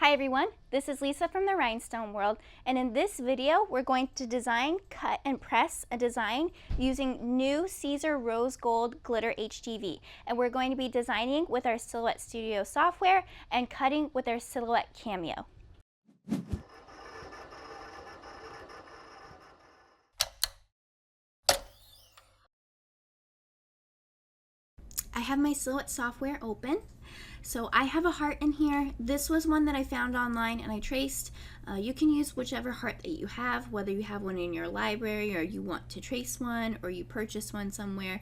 Hi everyone, this is Lisa from the Rhinestone World, and in this video we're going to design, cut, and press a design using new Siser Rose Gold Glitter HGV. And we're going to be designing with our Silhouette Studio software and cutting with our Silhouette Cameo. I have my Silhouette software open. So I have a heart in here. This was one that I found online and I traced. You can use whichever heart that you have, whether you have one in your library or you want to trace one or you purchase one somewhere.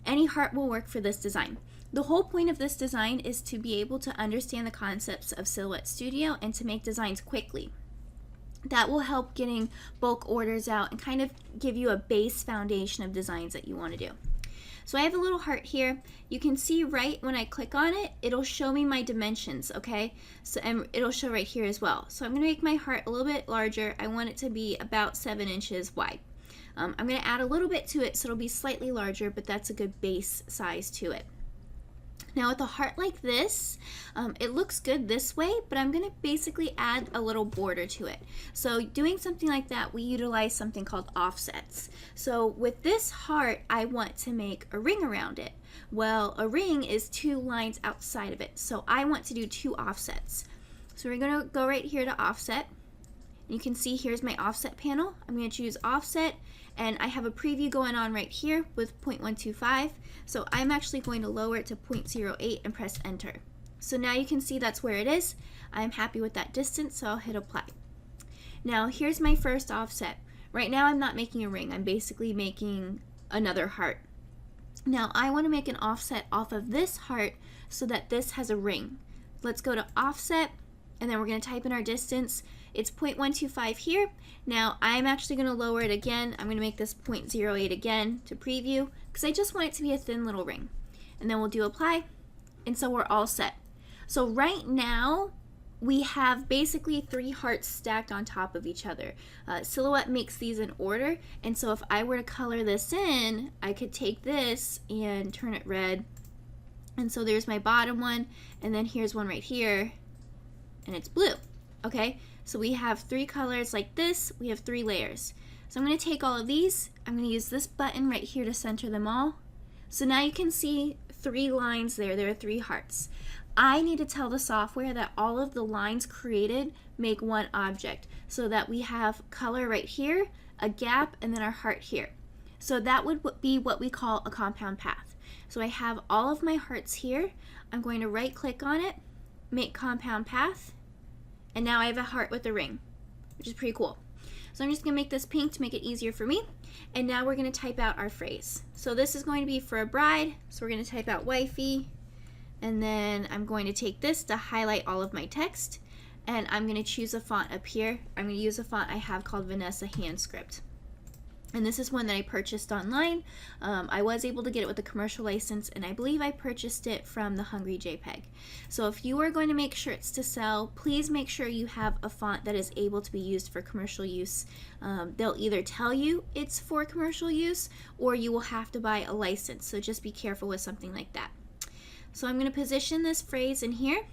Any heart will work for this design. The whole point of this design is to be able to understand the concepts of Silhouette Studio and to make designs quickly. That will help getting bulk orders out and kind of give you a base foundation of designs that you want to do. So I have a little heart here. You can see right when I click on it, it'll show me my dimensions, okay? So, and it'll show right here as well. So I'm gonna make my heart a little bit larger. I want it to be about 7 inches wide. I'm gonna add a little bit to it so it'll be slightly larger, but that's a good base size to it. Now with a heart like this, it looks good this way, but I'm gonna basically add a little border to it. So doing something like that, we utilize something called offsets. So with this heart, I want to make a ring around it. Well, a ring is 2 lines outside of it, so I want to do 2 offsets. So we're gonna go right here to offset. You can see here's my offset panel. I'm going to choose offset, and I have a preview going on right here with 0.125. So I'm actually going to lower it to 0.08 and press enter. So now you can see that's where it is. I'm happy with that distance, so I'll hit apply. Now here's my first offset. Right now I'm not making a ring, I'm basically making another heart. Now I want to make an offset off of this heart so that this has a ring. Let's go to offset, and then we're going to type in our distance. It's 0.125 here. Now I'm actually going to lower it again. I'm going to make this 0.08 again to preview because I just want it to be a thin little ring. And then we'll do apply, and so we're all set. So right now we have basically 3 hearts stacked on top of each other. Silhouette makes these in order, and so if I were to color this in, I could take this and turn it red. And so there's my bottom one, and then here's one right here, and it's blue. Okay, so we have 3 colors like this. We have 3 layers. So I'm going to take all of these. I'm going to use this button right here to center them all. So now you can see 3 lines there. There are 3 hearts. I need to tell the software that all of the lines created make one object so that we have color right here, a gap, and then our heart here. So that would be what we call a compound path. So I have all of my hearts here. I'm going to right click on it, make compound path, and now I have a heart with a ring, which is pretty cool. So I'm just going to make this pink to make it easier for me. And now we're going to type out our phrase. So this is going to be for a bride. So we're going to type out wifey. And then I'm going to take this to highlight all of my text. And I'm going to choose a font up here. I'm going to use a font I have called Vanessa Handscript. And this is one that I purchased online. I was able to get it with a commercial license, and I believe I purchased it from the Hungry JPEG. So if you are going to make shirts to sell, please make sure you have a font that is able to be used for commercial use. They'll either tell you it's for commercial use, or you will have to buy a license. So just be careful with something like that. So I'm going to position this phrase in here.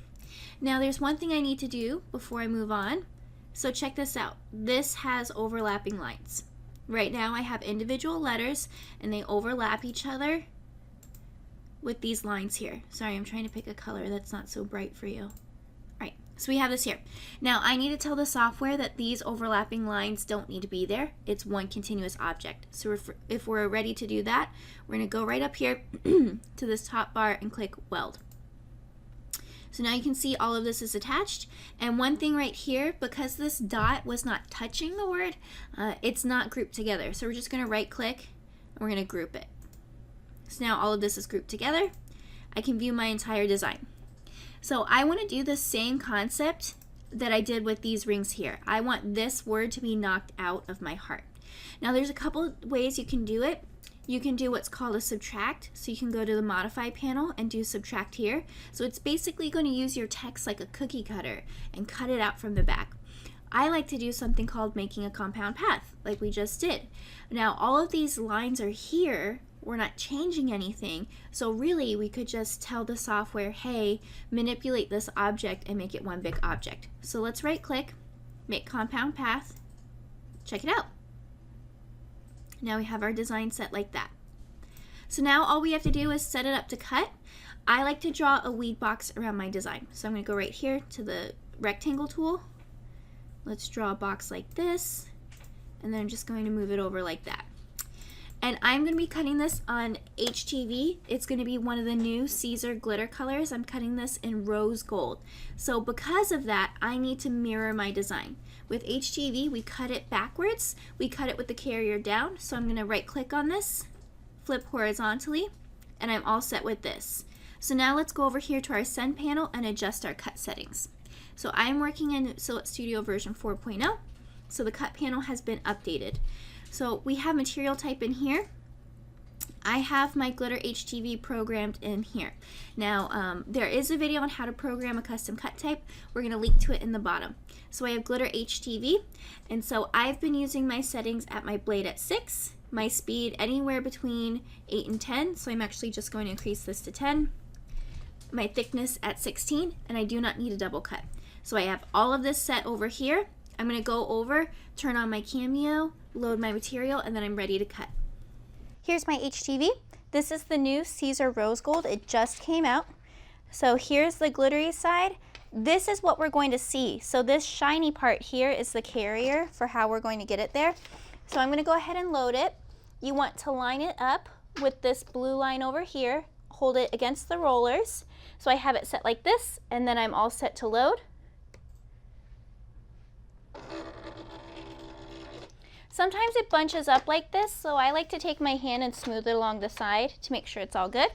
Now there's one thing I need to do before I move on. So check this out. This has overlapping lines. Right now I have individual letters and they overlap each other with these lines here. Sorry, I'm trying to pick a color that's not so bright for you. All right, so we have this here. Now I need to tell the software that these overlapping lines don't need to be there. It's one continuous object. So if we're ready to do that, we're going to go right up here to this top bar and click weld. So now you can see all of this is attached. And one thing right here, because this dot was not touching the word, it's not grouped together. So we're just going to right click and we're going to group it. So now all of this is grouped together. I can view my entire design. So I want to do the same concept that I did with these rings here. I want this word to be knocked out of my heart. Now there's a couple ways you can do it. You can do what's called a subtract. So you can go to the modify panel and do subtract here. So it's basically going to use your text like a cookie cutter and cut it out from the back. I like to do something called making a compound path like we just did. Now all of these lines are here we're not changing anything. So really we could just tell the software, hey, manipulate this object and make it one big object. So let's right click, make compound path, check it out. Now we have our design set like that. So now all we have to do is set it up to cut. I like to draw a weed box around my design. So I'm going to go right here to the rectangle tool. Let's draw a box like this, and then I'm just going to move it over like that. And I'm going to be cutting this on HTV. It's going to be one of the new Siser glitter colors. I'm cutting this in rose gold. So because of that, I need to mirror my design. With HTV, we cut it backwards. We cut it with the carrier down. So I'm going to right click on this, flip horizontally, and I'm all set with this. So now let's go over here to our send panel and adjust our cut settings. So I'm working in Silhouette Studio version 4.0. So the cut panel has been updated. So we have material type in here. I have my glitter HTV programmed in here. Now there is a video on how to program a custom cut type. We're going to link to it in the bottom. So I have glitter HTV, and so I've been using my settings at my blade at 6, my speed anywhere between 8 and 10, so I'm actually just going to increase this to 10, my thickness at 16, and I do not need a double cut. So I have all of this set over here. I'm going to go over, turn on my Cameo, load my material, and then I'm ready to cut. Here's my HTV. This is the new Siser Rose Gold. It just came out. So here's the glittery side. This is what we're going to see. So this shiny part here is the carrier for how we're going to get it there. So I'm going to go ahead and load it. You want to line it up with this blue line over here. Hold it against the rollers. So I have it set like this, and then I'm all set to load. Sometimes it bunches up like this, so I like to take my hand and smooth it along the side to make sure it's all good.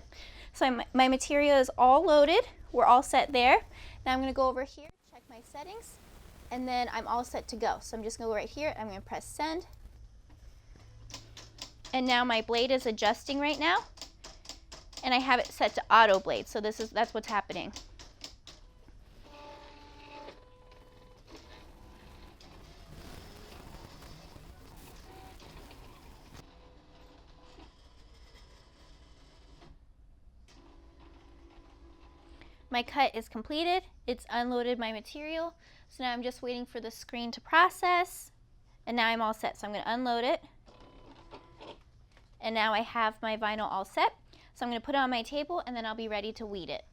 So my material is all loaded. We're all set there. Now I'm going to go over here, check my settings, and then I'm all set to go. So I'm just going to go right here. I'm going to press send. And now my blade is adjusting right now, and I have it set to auto blade. So that's what's happening. My cut is completed. It's unloaded my material. So now I'm just waiting for the screen to process. And now I'm all set. So I'm going to unload it. And now I have my vinyl all set. So I'm going to put it on my table, and then I'll be ready to weed it.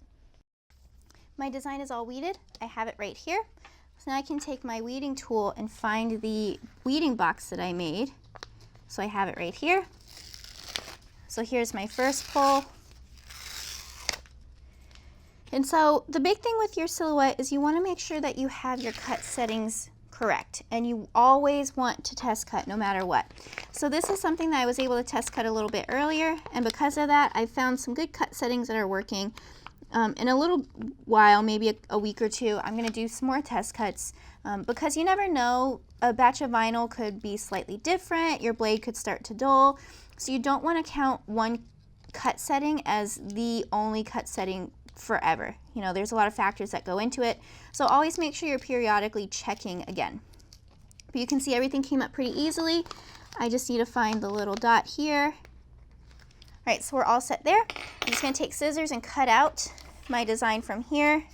My design is all weeded. I have it right here. So now I can take my weeding tool and find the weeding box that I made. So I have it right here. So here's my first pull. And so the big thing with your silhouette is you want to make sure that you have your cut settings correct, and you always want to test cut no matter what. So this is something that I was able to test cut a little bit earlier, and because of that I found some good cut settings that are working. In a little while, maybe a week or two, I'm going to do some more test cuts because you never know, a batch of vinyl could be slightly different, your blade could start to dull, so you don't want to count one cut setting as the only cut setting forever. You know, there's a lot of factors that go into it, so always make sure you're periodically checking again. But you can see everything came up pretty easily. I just need to find the little dot here. All right, so we're all set there. I'm just going to take scissors and cut out my design from here.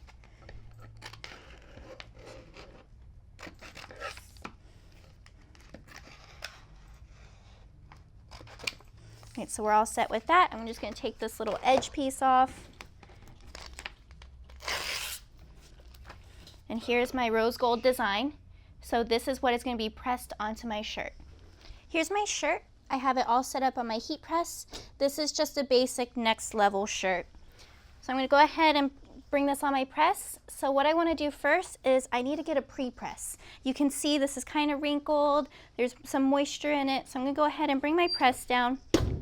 All right, so we're all set with that. I'm just going to take this little edge piece off. And here's my rose gold design. So this is what is going to be pressed onto my shirt. Here's my shirt. I have it all set up on my heat press. This is just a basic next level shirt. So I'm going to go ahead and bring this on my press. So what I want to do first is I need to get a pre-press. You can see this is kind of wrinkled. There's some moisture in it. So I'm going to go ahead and bring my press down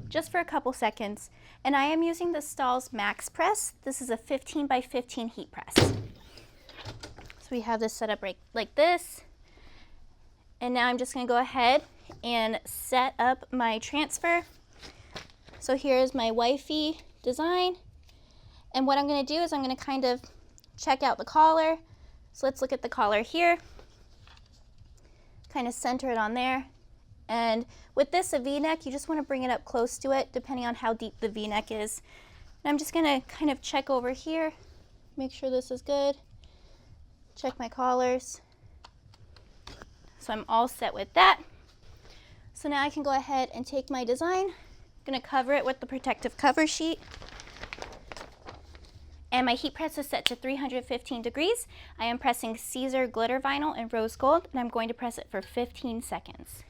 just for a couple seconds. And I am using the Stahl's Max Press. This is a 15 by 15 heat press. So we have this set up right like this. And now I'm just going to go ahead and set up my transfer. So here's my wifey design. And what I'm going to do is I'm going to kind of check out the collar. So let's look at the collar here. Kind of center it on there. And with this, a V-neck, you just want to bring it up close to it, depending on how deep the V-neck is. And I'm just going to kind of check over here, make sure this is good, check my collars. So I'm all set with that. So now I can go ahead and take my design. I'm going to cover it with the protective cover sheet. And my heat press is set to 315 degrees. I am pressing Siser glitter vinyl in rose gold, and I'm going to press it for 15 seconds.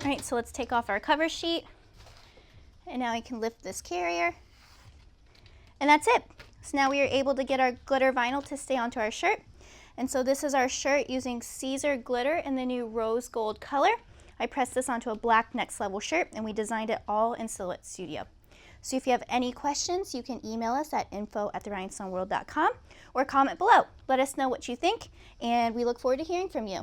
All right, so let's take off our cover sheet. And now I can lift this carrier. And that's it. So now we are able to get our glitter vinyl to stay onto our shirt. And so this is our shirt using Siser glitter in the new rose gold color. I pressed this onto a black next level shirt, and we designed it all in Silhouette Studio. So if you have any questions, you can email us at info@therhinestoneworld.com or comment below. Let us know what you think, and we look forward to hearing from you.